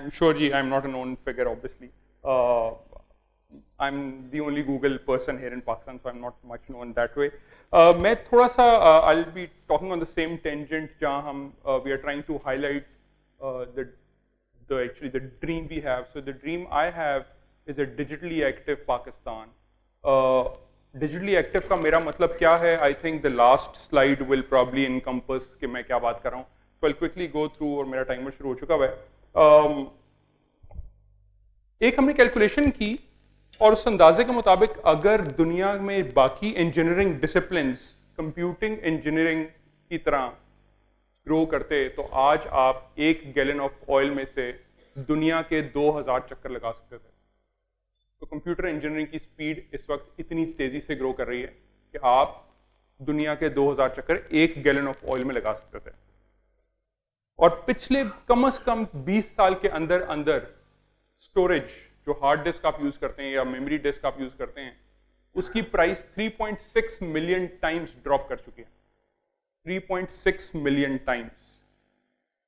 I'm sure I'm not a known figure, obviously. I'm the only Google person here in Pakistan, so I'm not much known that way. मैं थोड़ा सा I'll be talking on the same tangent जहाँ हम we are trying to highlight actually the dream we have. So the dream I have is a digitally active Pakistan. Digitally active का मेरा मतलब क्या है? I think the last slide will probably encompass कि मैं क्या बात कर रहा हूँ. So I'll quickly go through और मेरा टाइमर शुरू हो चुका है. एक हमने कैलकुलेशन की और उस अंदाजे के मुताबिक अगर दुनिया में बाकी इंजीनियरिंग डिसिप्लिन्स कंप्यूटिंग इंजीनियरिंग की तरह ग्रो करते तो आज आप 1 गैलन ऑफ ऑयल में से दुनिया के 2000 चक्कर लगा सकते थे. तो कंप्यूटर इंजीनियरिंग की स्पीड इस वक्त इतनी तेजी से ग्रो कर रही है कि आप दुनिया के 2000 चक्कर 1 गैलन ऑफ ऑयल में लगा सकते थे. और पिछले कम से कम 20 साल के अंदर अंदर स्टोरेज जो हार्ड डिस्क आप यूज करते हैं या मेमोरी डिस्क आप यूज करते हैं उसकी प्राइस 3.6 मिलियन टाइम्स ड्रॉप कर चुकी है. 3.6 मिलियन टाइम्स.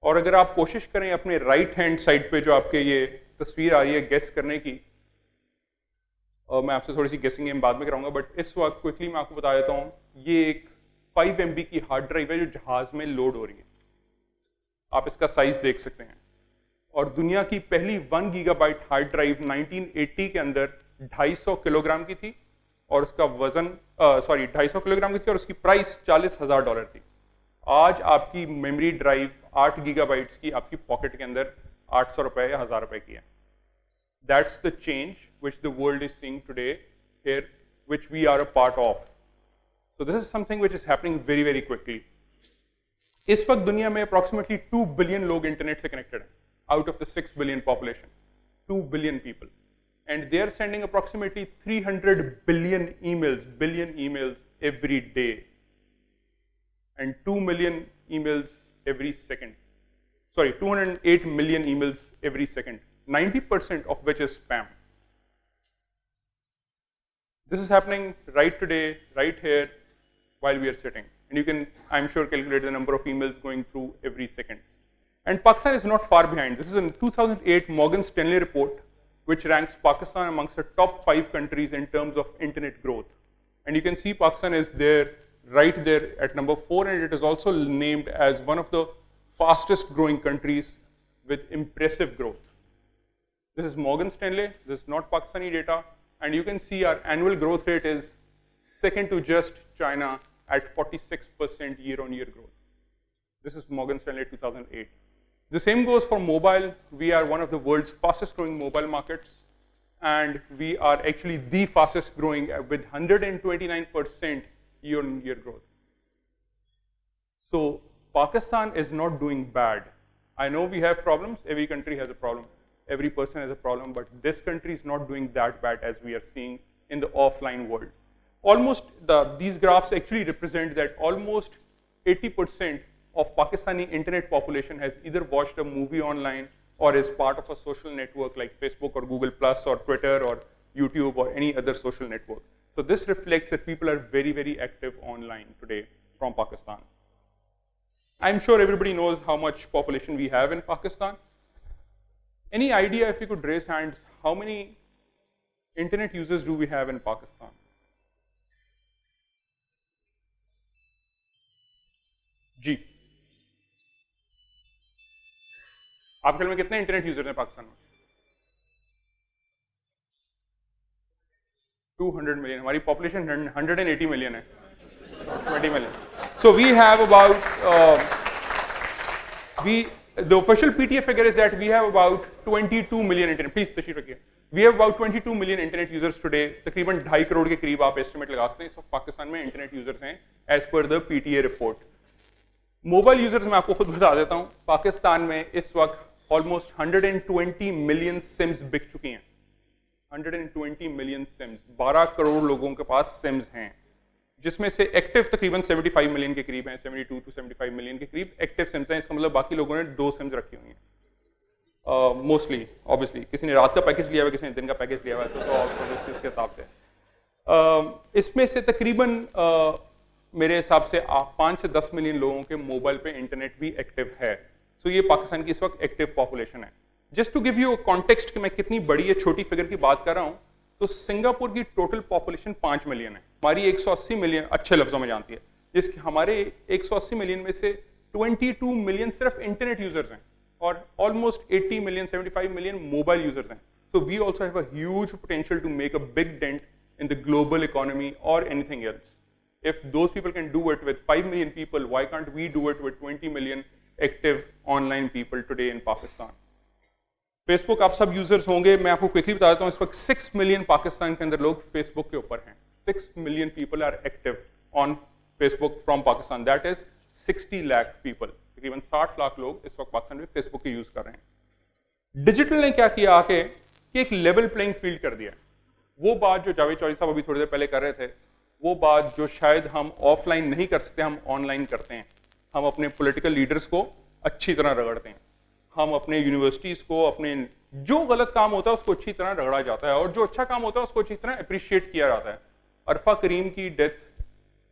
और अगर आप कोशिश करें अपने राइट हैंड साइड पे जो आपके ये तस्वीर आ रही है गेस करने की, मैं आपसे थोड़ी सी गेसिंग गेम बाद में कराऊंगा, बट इस वक्त क्विकली मैं आपको बता देता हूं ये एक 5 MB की हार्ड ड्राइव है जो जहाज में लोड हो रही है. आप इसका साइज देख सकते हैं. और दुनिया की पहली 1 गीगाबाइट हार्ड ड्राइव 1980 के अंदर 250 किलोग्राम की थी और उसका वजन 250 किलोग्राम की थी और उसकी प्राइस $40,000 थी. आज आपकी मेमोरी ड्राइव 8 गीगाबाइट्स की आपकी पॉकेट के अंदर 800 रुपए या 1000 रुपए की है. That's the change which the world is seeing today here, which we are a part of. So this is something which is happening very, very quickly. इस वक्त दुनिया में approximately 2 billion लोग इंटरनेट से कनेक्टेड हैं out of the 6 billion population. 2 billion people. And they are sending approximately 300 billion emails every day. And 2 million emails every second. Sorry, 208 million emails every second. 90% of which is spam. This is happening right today, right here, while we are sitting. And you can, I'm sure, calculate the number of emails going through every second. And Pakistan is not far behind. This is a 2008 Morgan Stanley report, which ranks Pakistan amongst the top 5 countries in terms of internet growth. And you can see Pakistan is there, right there at number 4, and it is also named as one of the fastest growing countries with impressive growth. This is Morgan Stanley, this is not Pakistani data, and you can see our annual growth rate is second to just China at 46% year-on-year growth. This is Morgan Stanley 2008. The same goes for mobile. We are one of the world's fastest growing mobile markets, and we are actually the fastest growing with 129% year-on-year growth. So Pakistan is not doing bad. I know we have problems, every country has a problem. Every person has a problem, but this country is not doing that bad as we are seeing in the offline world. These graphs actually represent that almost 80% of Pakistani internet population has either watched a movie online or is part of a social network like Facebook or Google Plus or Twitter or YouTube or any other social network. So this reflects that people are very, very active online today from Pakistan. I'm sure everybody knows how much population we have in Pakistan. Any idea, if you could raise hands, how many internet users do we have in Pakistan? जी, आपके ख्याल में कितने internet user हैं पाकिस्तान में? 200 million. हमारी population 180 million है. 20 million. So we have about the official PTA figure is that we have about 22 million internet. Please तशरीफ रखिए. We have about 22 million internet users today. तकरीबन 2.5 करोड़ के करीब आप एस्टिमेट लगा सकते हैं इस वक्त पाकिस्तान में इंटरनेट यूजर्स हैं as per the PTA report. Mobile users मैं आपको खुद बता देता हूं, पाकिस्तान में इस वक्त ऑलमोस्ट 120 मिलियन सिम्स बिक चुकी हैं. 120 मिलियन सिम्स, 12 करोड़ लोगों के पास सिम्स हैं, जिसमें से एक्टिव तकरीबन 75 मिलियन के करीब हैं, 72 to 75 मिलियन के करीब एक्टिव सिम्स हैं. इसका मतलब बाकी लोगों ने 2 सिम्स रखी हुई हैं. मोस्टली ऑब्वियसली किसी ने रात का पैकेज लिया हुआ, किसी ने दिन का पैकेज लिया हुआ है, तो ऑब्वियसली इसके हिसाब से इसमें से तकरीबन मेरे हिसाब से 5 से 10 मिलियन लोगों के मोबाइल पे इंटरनेट भी एक्टिव है. तो ये पाकिस्तान की इस वक्त एक्टिव पॉपुलेशन है. Just to give you context कि मैं कितनी बड़ी या छोटी फिगर की बात कर रहा हूं, तो सिंगापुर की टोटल पॉपुलेशन 5 मिलियन है, हमारी 180 मिलियन अच्छे लफ्जों में जानती है, जिसके हमारे 180 मिलियन में से 22 मिलियन सिर्फ इंटरनेट यूजर्स हैं और almost 80 million 75 million mobile users हैं. So we also have a huge potential to make a big dent in the global economy or anything else. If those people can do it with 5 million people, why can't we do it with 20 million active online people today in Pakistan? Facebook आप सब users होंगे, मैं आपको quickly बता देता हूँ, इस वक्त 6 मिलियन पाकिस्तान के अंदर लोग फेसबुक के ऊपर हैं. 6 million people are active on Facebook from Pakistan, that is 60 lakh people. तकरीबन 60 लाख लोग इस वक्त पाकिस्तान में फेसबुक के यूज कर रहे हैं. डिजिटल ने क्या किया आके कि एक लेवल प्लेइंग फील्ड कर दिया. वो बात जो जावेद चौधरी साहब अभी थोड़ी देर पहले कर रहे थे, वो बात जो शायद हम ऑफलाइन नहीं कर सकते, हम ऑनलाइन करते हैं. हम अपने पॉलिटिकल लीडर्स को अच्छी तरह रगड़ते हैं, हम अपने यूनिवर्सिटीज को, अपने जो गलत काम होता है उसको अच्छी तरह रगड़ा जाता है और जो अच्छा काम होता है उसको अच्छी तरह अप्रिशिएट किया जाता है. अरफा करीम की डेथ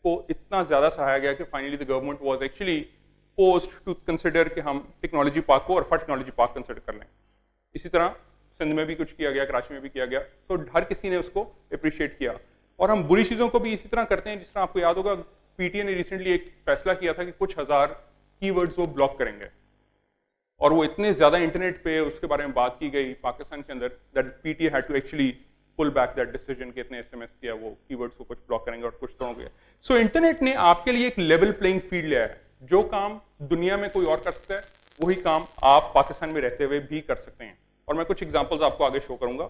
को इतना ज्यादा सहाया गया कि finally the government was actually poised to consider कि हम टेक्नोलॉजी पार्क को अरफा टेक्नोलॉजी पार्क कंसिडर कर लें. इसी तरह सिंध में भी कुछ किया गया, कराची में भी किया गया, तो हर किसी ने उसको अप्रिशिएट किया. और हम बुरी चीजों को भी इसी तरह करते हैं. जिस तरह आपको याद होगा, पीटीए ने रिसेंटली एक फैसला किया था कि कुछ हजार कीवर्ड्स वो ब्लॉक करेंगे और वो इतने ज्यादा इंटरनेट पे उसके बारे में बात की गई पाकिस्तान के अंदर that PTA had to actually pull back that decision कि इतने एसएमएस किया, वो कीवर्ड्स को कुछ ब्लॉक करेंगे और कुछ तोड़ोगे. सो इंटरनेट ने आपके लिए एक लेवल प्लेइंग फील्ड लिया है. जो काम दुनिया में कोई और कर सकता है वही काम आप पाकिस्तान में रहते हुए भी कर सकते हैं. और मैं कुछ एग्जांपल्स आपको आगे शो करूंगा.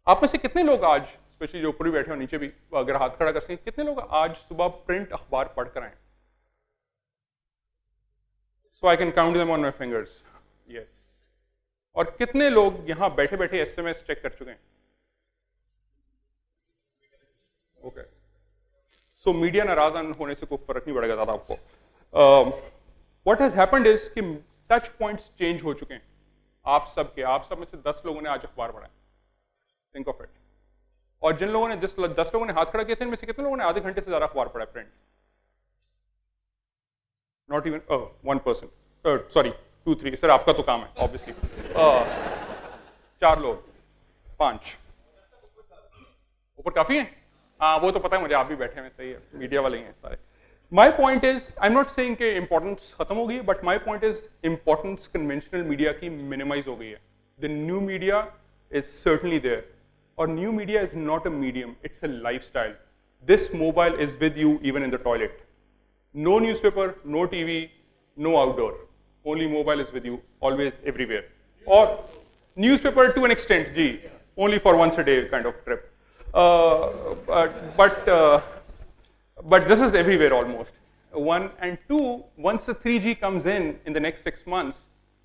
आप में से कितने लोग आज, स्पेशली जो ऊपर भी बैठे हो नीचे भी, अगर हाथ खड़ा कर सकें, कितने लोग आज सुबह प्रिंट अखबार पढ़कर आए? So I can count them on my fingers. Yes. और कितने लोग यहां बैठे बैठे एसएमएस चेक कर चुके हैं? ओके. सो मीडिया नाराज होने से कोई फर्क नहीं पड़ेगा ज्यादा आपको. व्हाट हैज हैपेंड इज कि टच पॉइंट्स चेंज हो चुके हैं. आप सब में से 10 लोगों ने आज अखबार पढ़ा है. Think of it. और जिन लोगों ने 10 लोगों ने हाथ खड़ा किए थे, इनमें से कितने लोगों ने आधे घंटे से ज्यादा अखबार पढ़ा है print? Not even 1%. Sorry 2-3. Sir आपका तो काम है ऑब्वियसली. 4 लोग, 5 ऊपर काफी है. हाँ वो तो पता है मुझे, आप भी बैठे हैं, सही है, मीडिया वाले ही हैं सारे. My point is, I'm not saying कि importance खत्म हो गई है, but my point is importance conventional media की minimize हो गई है. The new media is certainly there. और new media is not a medium, it's a lifestyle. This mobile is with you even in the toilet. No newspaper, no TV, no outdoor. Only mobile is with you, always, everywhere. Or newspaper to an extent, ji, only for once a day kind of trip. But this is everywhere almost. 1 and 2, once the 3G comes in the next 6 months,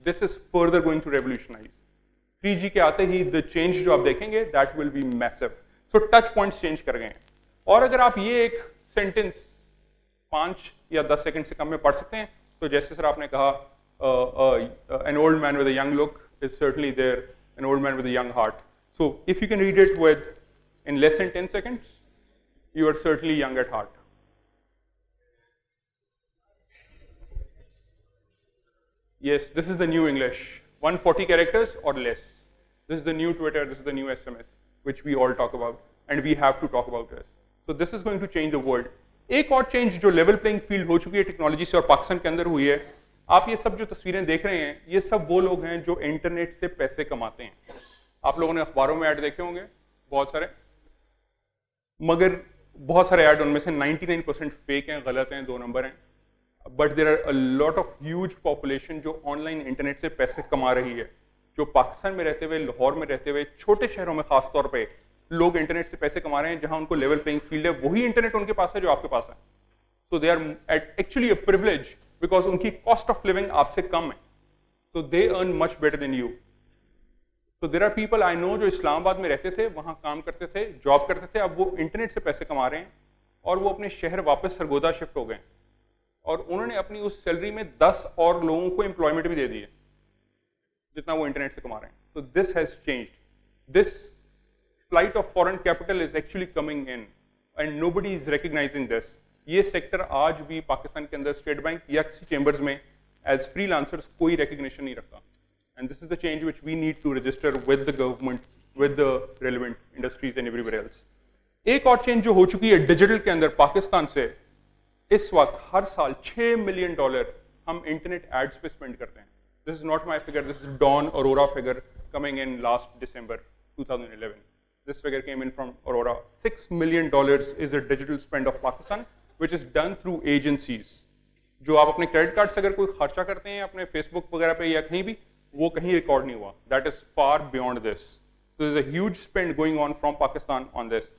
this is further going to revolutionize. 3G के आते ही the change जो आप देखेंगे, that will be massive. So touch points change कर गए हैं. और अगर आप ये एक sentence 5 या 10 सेकंड से कम में पढ़ सकते हैं, तो जैसे सर आपने कहा, an old man with a young look is certainly there, an old man with a young heart. So if you can read it in less than 10 seconds, you are certainly young at heart. Yes, this is the new English. 140 characters or less. This is the new Twitter, this is the new SMS, which we all talk about, and we have to talk about this. So this is going to change the world. एक और change जो level playing field हो चुकी है technology से और पाकिस्तान के अंदर हुई है, आप ये सब जो तस्वीरें देख रहे हैं, ये सब वो लोग हैं जो इंटरनेट से पैसे कमाते हैं. आप लोगों ने अखबारों में ऐड देखे होंगे बहुत सारे, मगर बहुत सारे ऐड उनमें से 99% फेक हैं, गलत हैं, 2 नंबर हैं. But there are a lot of huge population जो ऑनलाइन इंटरनेट से पैसे कमा रही है, जो पाकिस्तान में रहते हुए, लाहौर में रहते हुए, छोटे शहरों में खास तौर पे लोग इंटरनेट से पैसे कमा रहे हैं, जहां उनको लेवल प्लेइंग फील्ड है, वही इंटरनेट उनके पास है जो आपके पास है. So they are actually a privilege because उनकी कॉस्ट ऑफ लिविंग आपसे कम है. So they earn much better than you. तो there are people I know जो इस्लामाबाद में रहते थे, वहां काम करते थे, जॉब करते थे, अब वो इंटरनेट से पैसे कमा रहे हैं और वो अपने शहर वापस सरगोदा शिफ्ट हो गए और उन्होंने अपनी उस सैलरी में 10 और लोगों को एम्प्लॉयमेंट भी दे दी है जितना वो इंटरनेट से कमा रहे हैं. तो this has changed. This flight of foreign capital is actually coming in and nobody is recognising this. ये सेक्टर आज भी पाकिस्तान के अंदर स्टेट बैंक या किसी चेंबर्स में एज फ्रीलांसर्स कोई रिकग्निशन नहीं रखता. And this is the change which we need to register with the government, with the relevant industries and everywhere else. एक और चेंज जो हो चुकी है डिजिटल के अंदर पाकिस्तान से, इस वक्त हर साल $6 मिलियन हम इंटरनेट एड्स पे स्पेंड करते हैं. This is not my figure, this is Dawn Aurora figure coming in last December 2011. This figure came in from Aurora. $6 million is the digital spend of Pakistan, which is done through agencies. जो आप अपने credit card से अगर कोई खर्चा करते हैं अपने फेसबुक वगैरह पे या कहीं भी, वो कहीं रिकॉर्ड नहीं हुआ. That is far beyond this. So there is a huge spend going on from Pakistan on this.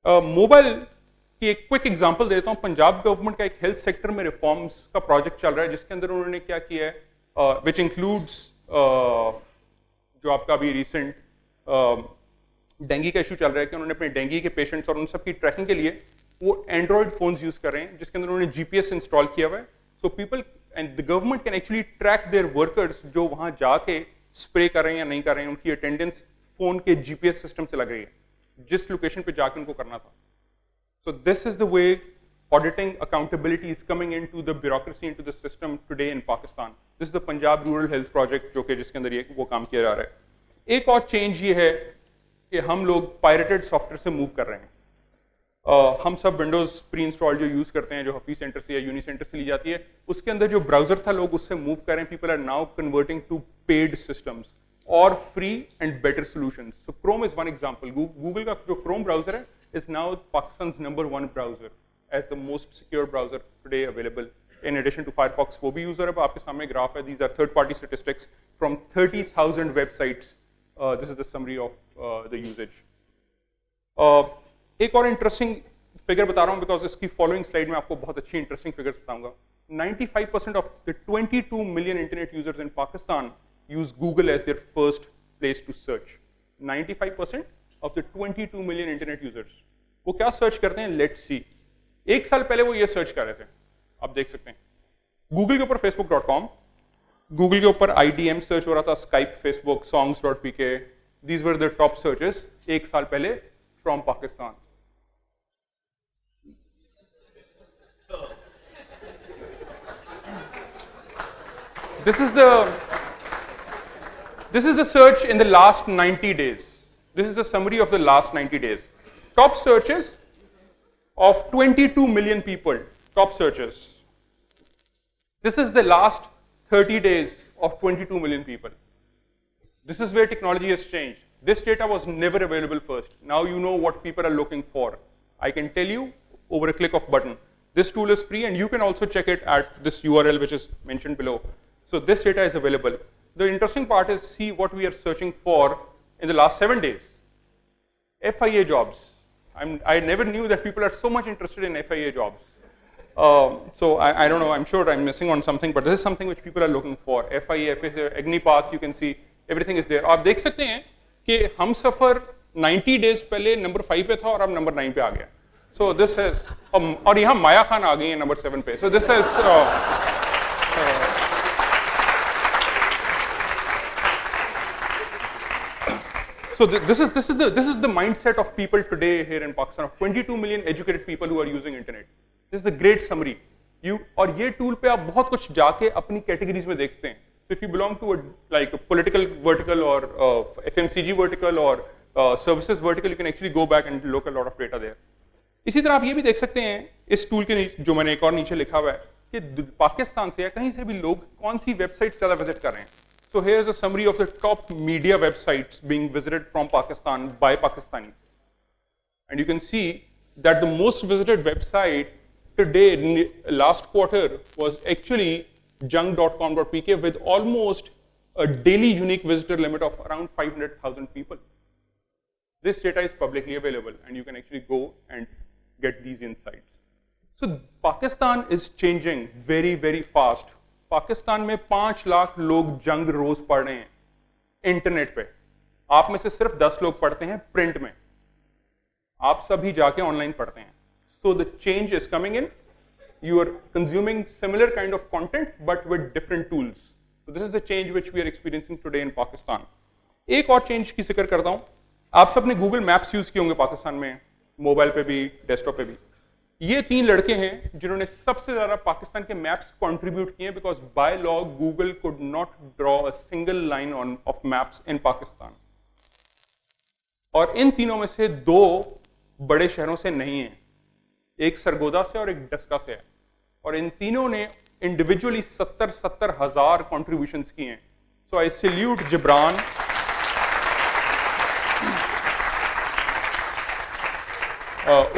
Mobile की एक क्विक एग्जांपल देता हूँ. पंजाब गवर्नमेंट का एक हेल्थ सेक्टर में रिफॉर्म्स का प्रोजेक्ट चल रहा है, जिसके अंदर उन्होंने क्या किया है, विच इंक्लूड्स जो आपका अभी रिसेंट डेंगू का इशू चल रहा है, कि उन्होंने अपने डेंगू के पेशेंट्स और उन सब की ट्रैकिंग के लिए वो एंड्रॉइड फोन्स यूज कर रहे हैं, जिसके अंदर उन्होंने जीपीएस इंस्टॉल किया हुआ है. So people and the government can actually track their workers जो वहां जाके स्प्रे कर रहे हैं या नहीं कर रहे हैं, उनकी अटेंडेंस फोन के जीपीएस सिस्टम से लग रही है जिस लोकेशन पे जाके उनको करना था. सो this is the way auditing accountability is coming into the bureaucracy, into the system today in Pakistan. This is the Punjab Rural Health Project, जो कि जिसके अंदर ये वो काम किया जा रहा है. एक और चेंज ये है कि हम लोग पायरेटेड सॉफ्टवेयर से मूव कर रहे हैं. हम सब विंडोज प्री इंस्टॉल जो यूज करते हैं, जो हफीज सेंटर से या यूनी सेंटर से ली जाती है, उसके अंदर जो ब्राउजर था लोग उससे मूव कर रहे हैं. People are now converting to paid systems और free and better solutions. So Chrome is one example. Google का जो क्रोम ब्राउजर है is now Pakistan number 1 browser as the most secure browser today available. In addition to Firefox, वो भी user है. आपके सामने graph है. These are third-party statistics from 30,000 websites. This is the summary of the usage. एक और interesting figure बता रहा हूँ बिकॉज इसकी फॉलोइंग स्लाइड में आपको बहुत अच्छी इंटरेस्टिंग फिगर बताऊंगा. 95% of the 22 million internet users in Pakistan use Google as their first place to search. 95% of the 22 million internet users. वो क्या सर्च करते हैं? Let's see. एक साल पहले वो ये सर्च कर रहे थे, आप देख सकते हैं. गूगल के ऊपर facebook.com, गूगल के ऊपर IDM सर्च हो रहा था, Skype, Facebook, songs.pk. These were the top searches एक साल पहले from Pakistan. This is the search in the last 90 days. This is the summary of the last 90 days. Top searches of 22 million people, top searches. This is the last 30 days of 22 million people. This is where technology has changed. This data was never available first. Now you know what people are looking for. I can tell you over a click of button. This tool is free and you can also check it at this URL which is mentioned below. So this data is available. The interesting part is see what we are searching for in the last 7 days. FIA jobs. I never knew that people are so much interested in FIA jobs. So I don't know, I'm sure I'm missing on something, but this is something which people are looking for. FIA, Agnipath, you can see, everything is there. आप देख सकते हैं कि हम सफर 90 days पहले number 5 पे था और अब number 9 पे आ गया. So this is, और यहाँ माया खान आ गई है number 7 पे. So this is, so this is the mindset of people today here in Pakistan, of 22 million educated people who are using internet. This is a great summary. और ये tool पे आप बहुत कुछ जाके अपनी categories में देखते हैं. So if you belong to a political vertical or FMCG vertical or services vertical, you can actually go back and look a lot of data there. इसी तरह आप ये भी देख सकते हैं इस tool के जो मैंने एक और नीचे लिखा हुआ है कि पाकिस्तान से या कहीं से भी लोग कौन सी वेबसाइट ज़्यादा विजिट कर रहे हैं. So here's a summary of the top media websites being visited from Pakistan by Pakistanis. And you can see that the most visited website today, last quarter, was actually junk.com.pk with almost a daily unique visitor limit of around 500,000 people. This data is publicly available and you can actually go and get these insights. So Pakistan is changing very, very fast. Pakistan में 5 लाख लोग जंग रोज पढ़ रहे हैं internet पे. आप में से सिर्फ 10 लोग पढ़ते हैं प्रिंट में, आप सभी जाके ऑनलाइन पढ़ते हैं. So the change is coming in. You are consuming similar kind of content but with different tools. So this is the change which we are experiencing today in Pakistan. एक और चेंज की जिक्र करता हूं. आप सबने गूगल मैप्स यूज किए होंगे पाकिस्तान में, मोबाइल पे भी, डेस्कटॉप पे भी. ये 3 लड़के हैं जिन्होंने सबसे ज्यादा पाकिस्तान के मैप्स कंट्रीब्यूट किए, because by law Google could not draw a single line of maps in Pakistan. और इन तीनों में से 2 बड़े शहरों से नहीं है, एक सरगोदा से और एक डस्का से है, और इन तीनों ने इंडिविजुअली 70 हजार कॉन्ट्रीब्यूशंस किए हैं। So I salute Jibran,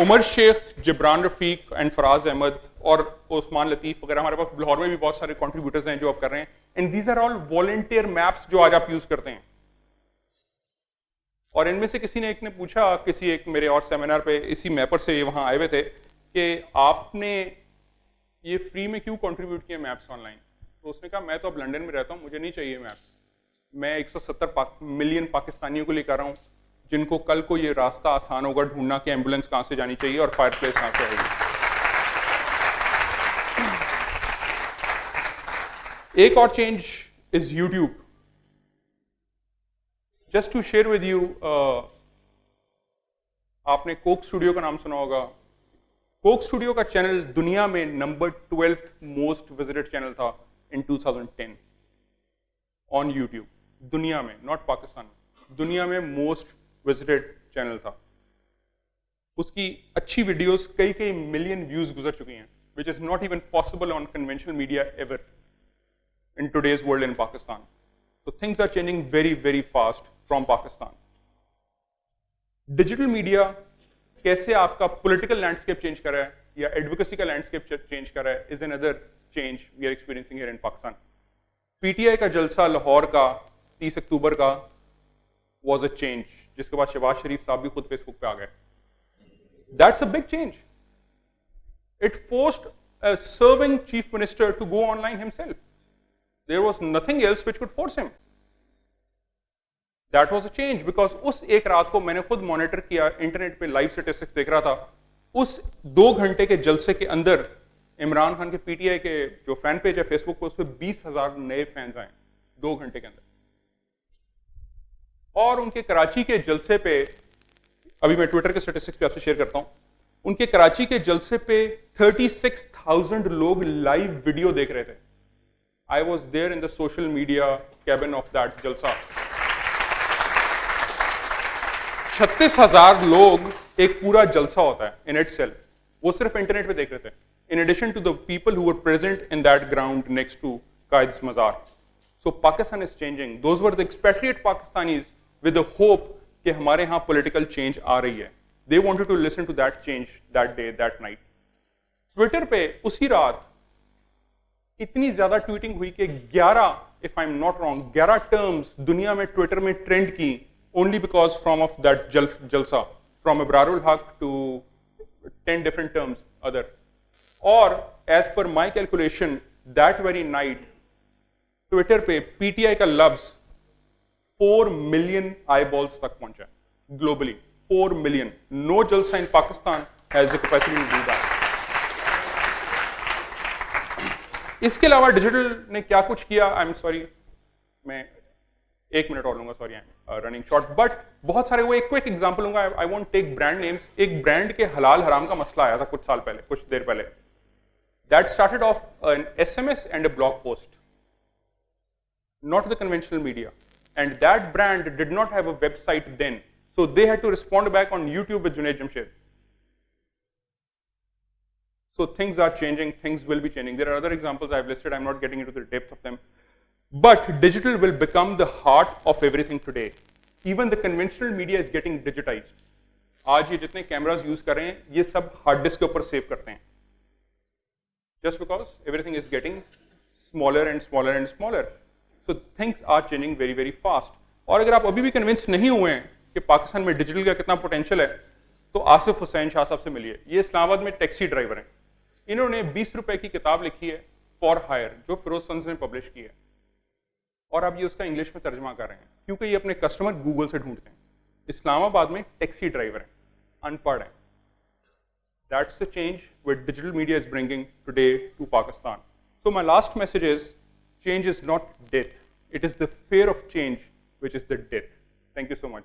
Umar Sheikh, Jibran Rafiq and Faraz Ahmed और उस्मान लतीफ वगैरह। हमारे पास लाहौर में भी बहुत सारे कंट्रीब्यूटर्स हैं जो अब कर रहे हैं, and these are all volunteer maps जो आज आप यूज करते हैं। और इनमें से किसी ने एक ने पूछा, किसी एक मेरे और सेमिनार पे इसी मैपर से ये वहां आए हुए थे, कि आपने ये फ्री में क्यों कंट्रीब्यूट किए मैप्स ऑनलाइन? तो उसने कहा मैं तो अब लंदन में रहता हूं, मुझे नहीं चाहिए मैप्स, मैं 170 मिलियन पाकिस्तानियों को लेकर आ रहा हूं जिनको कल को ये रास्ता आसान होगा ढूंढना कि एम्बुलेंस कहां से जानी चाहिए और फायर प्लेस कहां से आएगी। एक और change is YouTube. Just to share with you, आपने कोक स्टूडियो का नाम सुना होगा। कोक स्टूडियो का चैनल दुनिया में number 12th most visited channel था इन 2010 ऑन यूट्यूब। दुनिया में, नॉट पाकिस्तान में, दुनिया में मोस्ट विजिटेड चैनल था। उसकी अच्छी वीडियोस कई मिलियन व्यूज गुजर चुकी हैं, which is not even possible on conventional media ever in today's world in Pakistan. So things are changing very fast from Pakistan. Digital media कैसे आपका political landscape change कर रहा है या advocacy का landscape change कर रहा है is another change we are experiencing here in Pakistan. PTI का जलसा लाहौर का 30 अक्टूबर का was a change, जिसके बाद शहबाज शरीफ साहब भी खुद फेसबुक पे आ गए. That's a big change. It forced a serving chief minister to go online himself. There was nothing else which could force him. That was a change because उस एक रात को मैंने खुद मॉनिटर किया, इंटरनेट पे लाइव स्टैटिस्टिक्स देख रहा था। उस 2 घंटे के जलसे के अंदर इमरान खान के पीटीआई के जो फैन पेज है फेसबुक पे, उस पर 20,000 नए फैंस आए 2 घंटे के अंदर। और उनके कराची के जलसे पे, अभी मैं ट्विटर के स्टैटिस्टिक्स पे आपसे शेयर करता हूं, उनके कराची के जलसे पे 36,000 लोग लाइव वीडियो देख रहे थे। I was there in the social media cabin of that jalsa. 36,000 लोग एक पूरा जलसा होता है in itself. वो सिर्फ इंटरनेट पे देख रहे थे. In addition to the people who were present in that ground next to Qaid's Mazar. So Pakistan is changing. Those were the expatriate Pakistanis with the hope कि हमारे यहाँ political change आ रही है. They wanted to listen to that change that day, that night. Twitter पे उसी रात इतनी ज्यादा ट्वीटिंग हुई कि 11, if I am not wrong, 11 terms दुनिया में ट्विटर में ट्रेंड की only because from of that जलसा, from Ibrarul Haq to 10 different terms other. और as per my calculation that very night Twitter पे पीटीआई का लफ्ज 4 मिलियन आई बॉल्स तक पहुंचा ग्लोबली। 4 मिलियन। नो जलसा in Pakistan has the capacity to do that. इसके अलावा डिजिटल ने क्या कुछ किया, आई एम सॉरी, मैं 1 मिनट और लूंगा, sorry I am running short, but बहुत सारे वो एक क्विक एग्जांपल लूंगा। I won't take brand names. एक ब्रांड के हलाल हराम का मसला आया था कुछ साल पहले, कुछ देर पहले। That started off an SMS and a blog post, not the conventional media, and that brand did not have a website then, so they had to respond back on YouTube with Junaid Jamshed. So things are changing, things will be changing. There are other examples I've listed, I'm not getting into the depth of them. But digital will become the heart of everything today. Even the conventional media is getting digitized. आज ये जितने cameras use कर रहे हैं, ये सब hard disk के ऊपर सेव करते हैं। Just because everything is getting smaller and smaller and smaller. So things are changing very fast. और अगर आप अभी भी कन्विंस नहीं हुए हैं कि पाकिस्तान में डिजिटल का कितना पोटेंशियल है, तो आसिफ हुसैन शाह साहब से मिलिए। ये इस्लामाबाद में टैक्सी ड्राइवर हैं। इन्होंने 20 रुपए की किताब लिखी है फॉर हायर, जो फिरोज सन्स ने पब्लिश की है, और अब ये उसका इंग्लिश में तर्जमा कर रहे हैं क्योंकि ये अपने कस्टमर गूगल से ढूंढते हैं। इस्लामाबाद में टैक्सी ड्राइवर हैं, अनपढ़ हैं। That's the change which digital media is bringing today to Pakistan. So my last message is, change is not death, it is the fear of change which is the death. Thank you so much.